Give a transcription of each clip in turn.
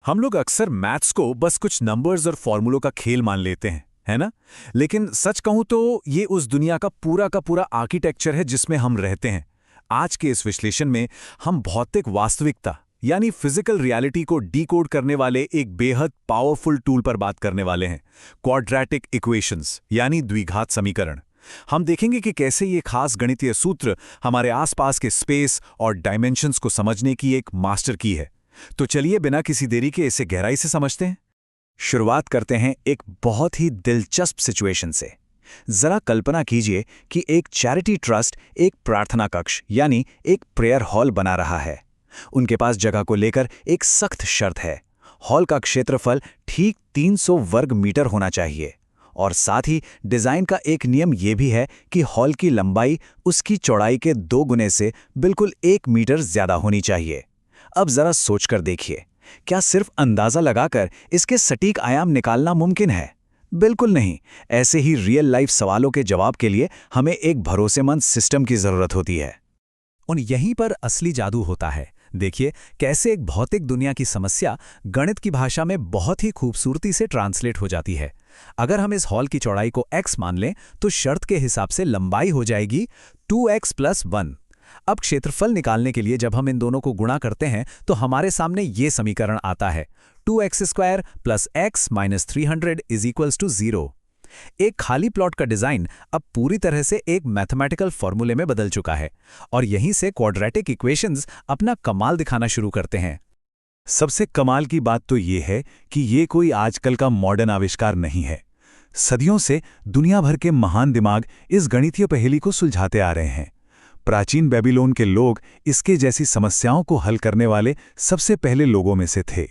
हम लोग अक्सर मैथ्स को बस कुछ नंबर्स और फॉर्मूलों का खेल मान लेते हैं, है ना? लेकिन सच कहूं तो ये उस दुनिया का पूरा आर्किटेक्चर है जिसमें हम रहते हैं। आज के इस विश्लेषण में हम भौतिक वास्तविकता यानी फिजिकल रियलिटी को डीकोड करने वाले एक बेहद पावरफुल टूल पर बात करने वाले हैं, क्वाड्रेटिक इक्वेशंस यानी द्विघात समीकरण। हम देखेंगे कि कैसे ये खास गणितीय सूत्र हमारे आसपास के स्पेस और डायमेंशंस को समझने की एक मास्टर की है। तो चलिए बिना किसी देरी के इसे गहराई से समझते हैं। शुरुआत करते हैं एक बहुत ही दिलचस्प सिचुएशन से। जरा कल्पना कीजिए कि एक चैरिटी ट्रस्ट एक प्रार्थना कक्ष यानी एक प्रेयर हॉल बना रहा है। उनके पास जगह को लेकर एक सख्त शर्त है। हॉल का क्षेत्रफल ठीक 300 वर्ग मीटर होना चाहिए और साथ ही डिजाइन का एक नियम यह भी है कि हॉल की लंबाई उसकी चौड़ाई के 2 गुने से बिल्कुल 1 मीटर ज्यादा होनी चाहिए। अब जरा सोचकर देखिए, क्या सिर्फ अंदाजा लगाकर इसके सटीक आयाम निकालना मुमकिन है? बिल्कुल नहीं। ऐसे ही रियल लाइफ सवालों के जवाब के लिए हमें एक भरोसेमंद सिस्टम की जरूरत होती है। और यहीं पर असली जादू होता है। देखिए कैसे एक भौतिक दुनिया की समस्या गणित की भाषा में बहुत ही खूबसूरती से ट्रांसलेट हो जाती है। अगर हम इस हॉल की चौड़ाई को x मान लें तो शर्त के हिसाब से लंबाई हो जाएगी 2x + 1। अब क्षेत्रफल निकालने के लिए जब हम इन दोनों को गुणा करते हैं तो हमारे सामने ये समीकरण आता है 2x² + x - 300 = 0। एक खाली प्लॉट का डिजाइन अब पूरी तरह से एक मैथमेटिकल फॉर्मूले में बदल चुका है और यहीं से क्वाड्रेटिक इक्वेशंस अपना कमाल दिखाना शुरू करते हैं। सबसे कमाल की बात तो ये है कि ये कोई आजकल का मॉडर्न आविष्कार नहीं है। सदियों से दुनिया भर के महान दिमाग इस गणितीय पहेली को सुलझाते आ रहे हैं। प्राचीन बेबीलोन के लोग इसके जैसी समस्याओं को हल करने वाले सबसे पहले लोगों में से थे।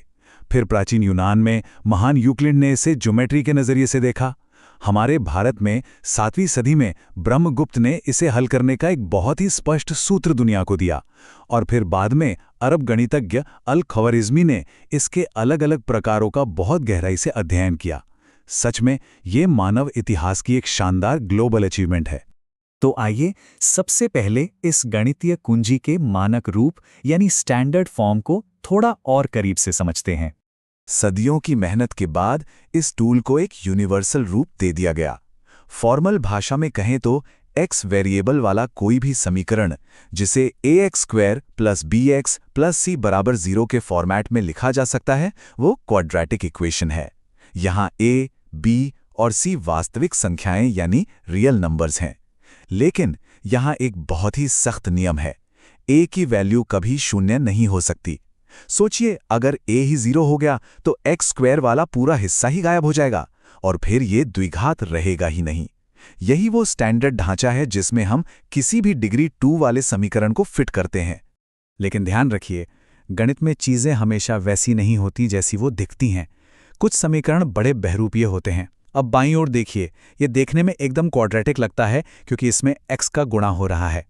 फिर प्राचीन यूनान में महान यूक्लिड ने इसे ज्योमेट्री के नजरिए से देखा। हमारे भारत में 7वीं सदी में ब्रह्मगुप्त ने इसे हल करने का एक बहुत ही स्पष्ट सूत्र दुनिया को दिया और फिर बाद में अरब गणितज्ञ अल-ख्वारिज़मी ने इसके अलग अलग प्रकारों का बहुत गहराई से अध्ययन किया। सच में ये मानव इतिहास की एक शानदार ग्लोबल अचीवमेंट है। तो आइए सबसे पहले इस गणितीय कुंजी के मानक रूप यानी स्टैंडर्ड फॉर्म को थोड़ा और करीब से समझते हैं। सदियों की मेहनत के बाद इस टूल को एक यूनिवर्सल रूप दे दिया गया। फॉर्मल भाषा में कहें तो x वेरिएबल वाला कोई भी समीकरण जिसे ax² + bx + c = 0 के फॉर्मेट में लिखा जा सकता है वो क्वाड्रेटिक इक्वेशन है। यहाँ a, b और c वास्तविक संख्याएं यानी रियल नंबर्स हैं। लेकिन यहाँ एक बहुत ही सख्त नियम है, a की वैल्यू कभी 0 नहीं हो सकती। सोचिए, अगर a ही 0 हो गया तो x² वाला पूरा हिस्सा ही गायब हो जाएगा और फिर ये द्विघात रहेगा ही नहीं। यही वो स्टैंडर्ड ढांचा है जिसमें हम किसी भी डिग्री 2 वाले समीकरण को फिट करते हैं। लेकिन ध्यान रखिए, गणित में चीजें हमेशा वैसी नहीं होती जैसी वो दिखती हैं। कुछ समीकरण बड़े बहरूपीय होते हैं। अब बाईं ओर देखिए, ये देखने में एकदम क्वाड्रेटिक लगता है क्योंकि इसमें x का गुणा हो रहा है।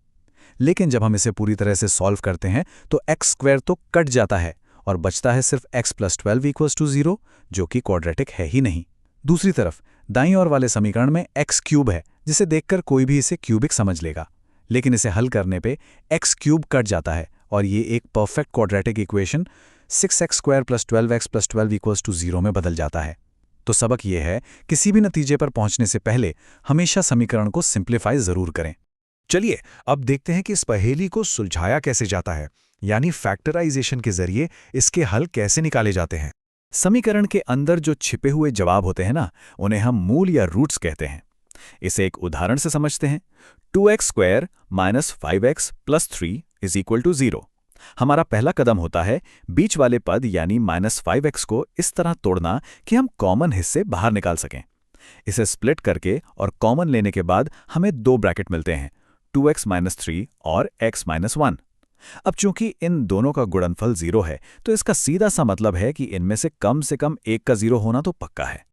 लेकिन जब हम इसे पूरी तरह से सॉल्व करते हैं तो x² तो कट जाता है और बचता है सिर्फ x + 12 = 0, जो कि क्वाड्रेटिक है ही नहीं। दूसरी तरफ दाईं ओर वाले समीकरण में x³ है, जिसे देखकर कोई भी इसे क्यूबिक समझ लेगा। लेकिन इसे हल करने पे x³ कट जाता है और ये एक perfect quadratic equation 6x² + 12x + 12 = 0 में बदल जाता है। तो सबक ये है, किसी भी नतीजे पर पहुंचने से पहले हमेशा समीकरण को सिंप्लीफाई जरूर करें। चलिए अब देखते हैं कि इस पहेली को सुलझाया कैसे जाता है, यानी फैक्टराइजेशन के जरिए इसके हल कैसे निकाले जाते हैं। समीकरण के अंदर जो छिपे हुए जवाब होते हैं ना, उन्हें हम मूल या रूट्स कहते हैं। इसे एक उदाहरण से समझते हैं। 2x² - 5x + 3 = 0। हमारा पहला कदम होता है बीच वाले पद यानी -5x को इस तरह तोड़ना कि हम कॉमन हिस्से बाहर निकाल सकें। इसे स्प्लिट करके और कॉमन लेने के बाद हमें 2 ब्रैकेट मिलते हैं, 2x - 3 और x - 1। अब चूंकि इन दोनों का गुणनफल 0 है तो इसका सीधा सा मतलब है कि इनमें से कम एक का 0 होना तो पक्का है।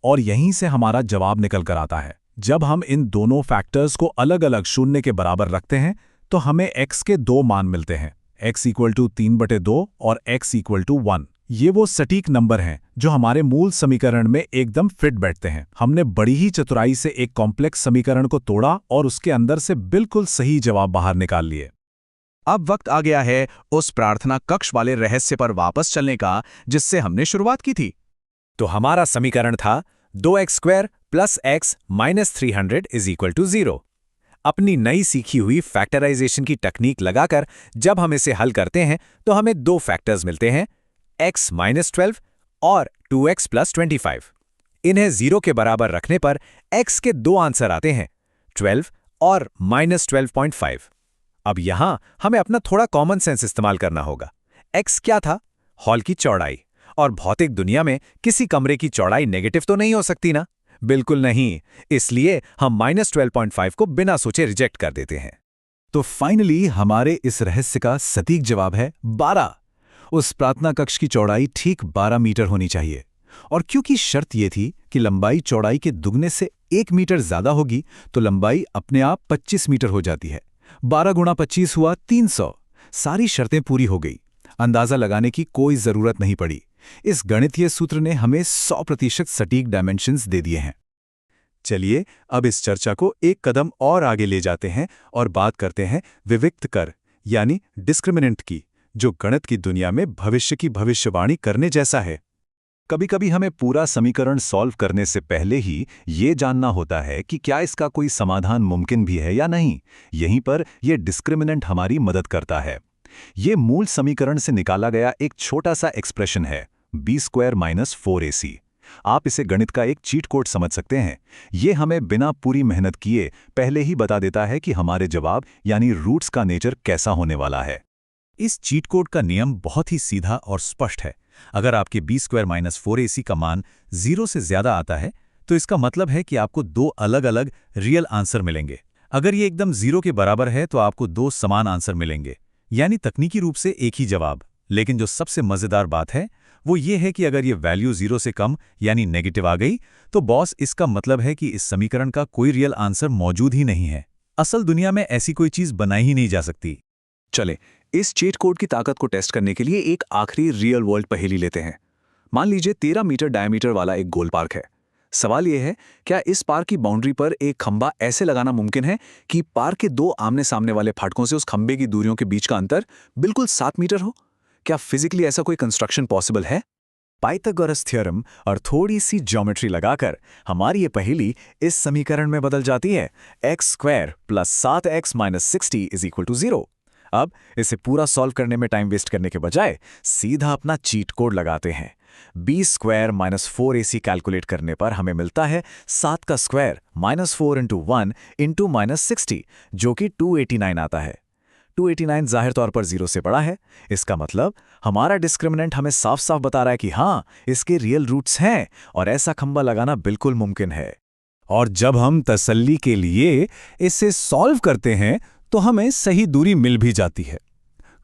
और यहीं से हमारा जवाब निकल कर आता है। जब हम इन दोनों फैक्टर्स को अलग अलग 0 के बराबर रखते हैं तो हमें x के 2 मान मिलते हैं, x = 3/2 और x = 1। ये वो सटीक नंबर हैं जो हमारे मूल समीकरण में एकदम फिट बैठते हैं। हमने बड़ी ही चतुराई से एक कॉम्प्लेक्स समीकरण को तोड़ा और उसके अंदर से बिल्कुल सही जवाब बाहर निकाल लिए। अब वक्त आ गया है उस प्रार्थना कक्ष वाले रहस्य पर वापस चलने का जिससे हमने शुरुआत की थी। तो हमारा समीकरण था 2x² + x - 300 = 0। अपनी नई सीखी हुई फैक्टराइजेशन की तकनीक लगाकर जब हम इसे हल करते हैं तो हमें दो फैक्टर्स मिलते हैं, x - 12 और 2x + 25। इन्हें 0 के बराबर रखने पर x के दो आंसर आते हैं, 12 और -12.5। अब यहां हमें अपना थोड़ा कॉमन सेंस इस्तेमाल करना होगा। x क्या था? हॉल की चौड़ाई। और भौतिक दुनिया में किसी कमरे की चौड़ाई नेगेटिव तो नहीं हो सकती ना? बिल्कुल नहीं। इसलिए हम -12.5 को बिना सोचे रिजेक्ट कर देते हैं। तो फाइनली हमारे इस रहस्य का सटीक जवाब है 12। उस प्रार्थना कक्ष की चौड़ाई ठीक 12 मीटर होनी चाहिए। और क्योंकि शर्त यह थी कि लंबाई चौड़ाई के दुगने से 1 मीटर ज्यादा होगी, तो लंबाई अपने आप 25 मीटर हो जाती है। 12 × 25 हुआ 300। सारी शर्तें पूरी हो गई। अंदाजा लगाने की कोई जरूरत नहीं पड़ी। इस गणितीय सूत्र ने हमें 100% सटीक डायमेंशंस दे दिए हैं। चलिए अब इस चर्चा को एक कदम और आगे ले जाते हैं और बात करते हैं विविक्त कर यानी डिस्क्रिमिनेंट की, जो गणित की दुनिया में भविष्य की भविष्यवाणी करने जैसा है। कभी-कभी हमें पूरा समीकरण सॉल्व करने से पहले ही ये जानना होता है कि क्या इसका कोई समाधान मुमकिन भी है या नहीं। यहीं पर यह डिस्क्रिमिनेंट हमारी मदद करता है। ये मूल समीकरण से निकाला गया एक छोटा सा एक्सप्रेशन है, b² - 4ac। आप इसे गणित का एक चीट कोड समझ सकते हैं। ये हमें बिना पूरी मेहनत किए पहले ही बता देता है कि हमारे जवाब यानी रूट्स का नेचर कैसा होने वाला है। इस चीट कोड का नियम बहुत ही सीधा और स्पष्ट है। अगर आपके b² - 4ac का मान 0 से ज्यादा आता है, तो इसका मतलब है कि आपको दो अलग-अलग रियल आंसर मिलेंगे। अगर ये एकदम 0 के बराबर है, तो आपको दो समान आंसर मिलेंगे, यानी तकनीकी रूप से एक ही जवाब। लेकिन जो सबसे मजेदार बात है वो ये है कि अगर ये वैल्यू 0 से कम यानी नेगेटिव आ गई, तो बॉस इसका मतलब है कि इस समीकरण का कोई रियल आंसर मौजूद ही नहीं है। असल दुनिया में ऐसी कोई चीज बनाई ही नहीं जा सकती। चले इस चीट कोड की ताकत को टेस्ट करने के लिए एक आखिरी रियल वर्ल्ड पहेली लेते हैं। मान लीजिए 13 मीटर डायमीटर वाला एक गोल पार्क है। सवाल यह है, क्या इस पार्क की बाउंड्री पर एक खंबा ऐसे लगाना मुमकिन है कि पार्क के दो आमने सामने वाले फाटकों से उस खंबे की दूरियों के बीच का अंतर बिल्कुल 7 मीटर हो? क्या फिजिकली ऐसा कोई कंस्ट्रक्शन पॉसिबल है? पाइथागोरस थ्योरम और थोड़ी सी ज्योमेट्री लगाकर हमारी ये पहेली इस समीकरण में बदल जाती है, x² + 7x - 60 = 0। अब इसे पूरा सॉल्व करने में टाइम वेस्ट करने के बजाय सीधा अपना चीट कोड लगाते हैं। b² - 4ac कैलकुलेट करने पर हमें मिलता है 7 का स्क्वायर -4 × 1 × -60, जो कि 289 आता है। 289 जाहिर तौर पर 0 से बड़ा है। इसका मतलब हमारा डिस्क्रिमिनेंट हमें साफ साफ बता रहा है कि हाँ, इसके रियल रूट्स हैं और ऐसा खंबा लगाना बिल्कुल मुमकिन है। और जब हम तसल्ली के लिए इसे सॉल्व करते हैं तो हमें सही दूरी मिल भी जाती है।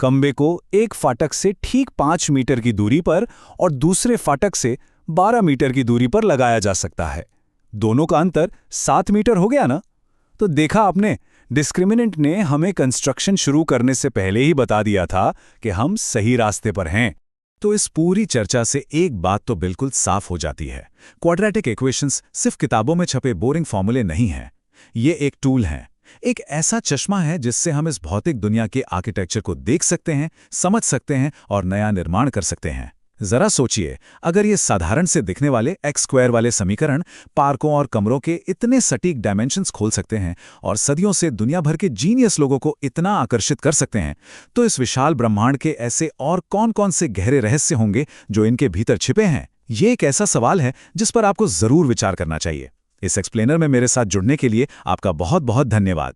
खंबे को एक फाटक से ठीक 5 मीटर की दूरी पर और दूसरे फाटक से 12 मीटर की दूरी पर लगाया जा सकता है। दोनों का अंतर 7 मीटर हो गया ना? तो देखा आपने, डिस्क्रिमिनेंट ने हमें कंस्ट्रक्शन शुरू करने से पहले ही बता दिया था कि हम सही रास्ते पर हैं। तो इस पूरी चर्चा से एक बात तो बिल्कुल साफ हो जाती है, क्वाड्रेटिक इक्वेशंस सिर्फ किताबों में छपे बोरिंग फॉर्मूले नहीं हैं। ये एक टूल है, एक ऐसा चश्मा है जिससे हम इस भौतिक दुनिया के आर्किटेक्चर को देख सकते हैं, समझ सकते हैं और नया निर्माण कर सकते हैं। जरा सोचिए, अगर ये साधारण से दिखने वाले x² वाले समीकरण पार्कों और कमरों के इतने सटीक डायमेंशंस खोल सकते हैं और सदियों से दुनिया भर के जीनियस लोगों को इतना आकर्षित कर सकते हैं, तो इस विशाल ब्रह्मांड के ऐसे और कौन-कौन से गहरे रहस्य होंगे जो इनके भीतर छिपे हैं? ये एक ऐसा सवाल है जिस पर आपको जरूर विचार करना चाहिए। इस एक्सप्लेनर में मेरे साथ जुड़ने के लिए आपका बहुत बहुत धन्यवाद।